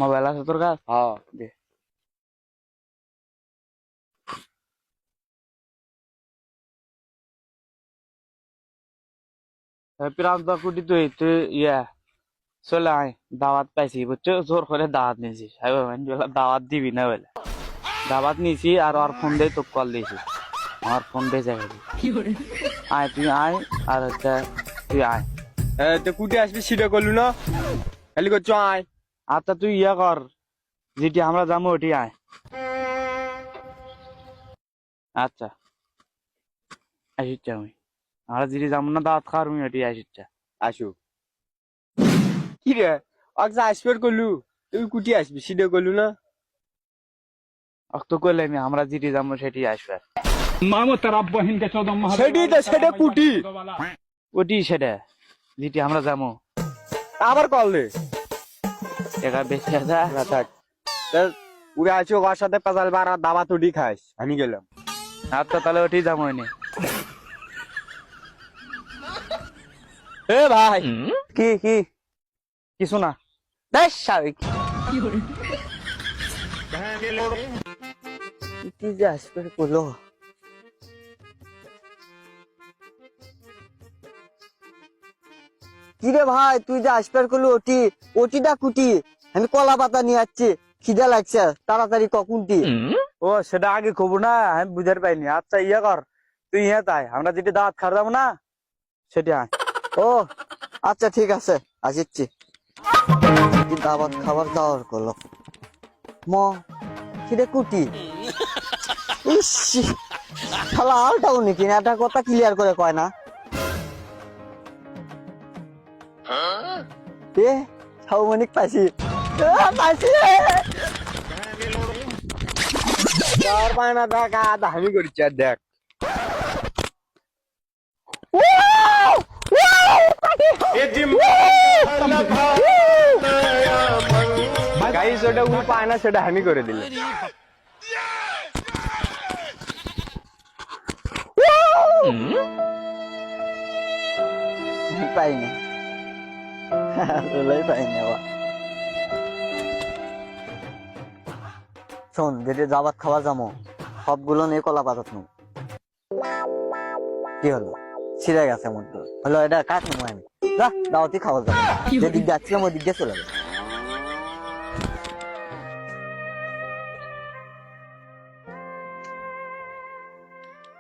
Mobile আছে তোর কাছে? হ্যাঁ দে। প্রান্ত কুটি তুই ইয়া চলে আয়, দাওয়াত পাইছি বুঝছো, জোর করে দাওয়াত নিয়েছি। দাওয়াত দিবি না বলে দাওয়াত নিয়েছি, আর ওর ফোন দিয়ে তোকে কল দিয়েছি। আমার ফোন দিয়ে যাবে আয়, তুই আয়, আর হচ্ছে তুই আয়। তো কুটি আসবি সেটা করলু না, খালি করছো আয়। আচ্ছা তুই ইয়া কর, যেটি আমরা যাবো ওটি আয়। আচ্ছা আসিচ্ছা আমি, আমরা যেটি যাবো না দাওয়াত খাওয়ার আমি ওটি আসিচ্ছা। আসু কি রে, আচ্ছা আসবার করলু, তুই কুটি আসবি সেটা করলু না। অক্ত করলে আমি আমরা যেটি যাবো সেটি আসবে। সেটি তো সেটা কুটি ওটি সেটা যেটি আমরা যাবো। আবার করলে টাকা বেশি আছে। না থাক, উড়ে আছি ওর সাথে পেঁচাল বার দাবা তুটি খাস, আমি গেলাম। আচ্ছা তাহলে ওটি যাবো এনে। এ ভাই কি কি কিছু না, দেখ স্বাভাবিক কি যে আসবে করলো। কিরে ভাই, তুই যে আসপার করলি ওটিটা কুটি? আমি কলা পাতা নিয়ে যাচ্ছি, খিদে লাগছে, তাড়াতাড়ি কখনটি? ও সেটা আগে খবর না, আমি বুঝতে পাইনি। আচ্ছা ইয়ে কর, তুই ইয়ে তাই আমরা যেটি দাওয়াত খাওয়া যাবো না সেটি আয়। ও আচ্ছা ঠিক আছে, আসিচ্ছি। কি দাবাত খাবার দাওয়ার করলো ম খিদে কুটি? ইস, শালা আলটাও নাকি না, একটা কথা ক্লিয়ার করে কয় না। এ সাউমানিক পাইছি, পাইছি। তোর পায়না দেখ আধা আমি করছি, আর দেখ গাইস, ওটা ও পায় না, সেটা আমি করে দিল। পাইনি, আসলেই পাইনি আবার। শোন, যেটা দাবাত খাওয়া যাবো সবগুলো নিয়ে কলা পাতাত নো। কি হলো, ছিঁড়ে গেছে মধ্যে হলো, এটা কাট নেবো আমি। যা দাওয়াতি খাওয়া যাবো, যেদিক যাচ্ছিলাম ওই দিক দিয়ে চলে যাবো।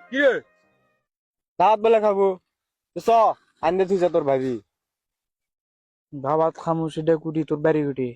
কি রে, দাওয়াত বেলা খাবো তো চ, আনতে তুই তোর ভাবি। দাওয়াত খামু সেটা কুটি তোর বাড়ি কুটি।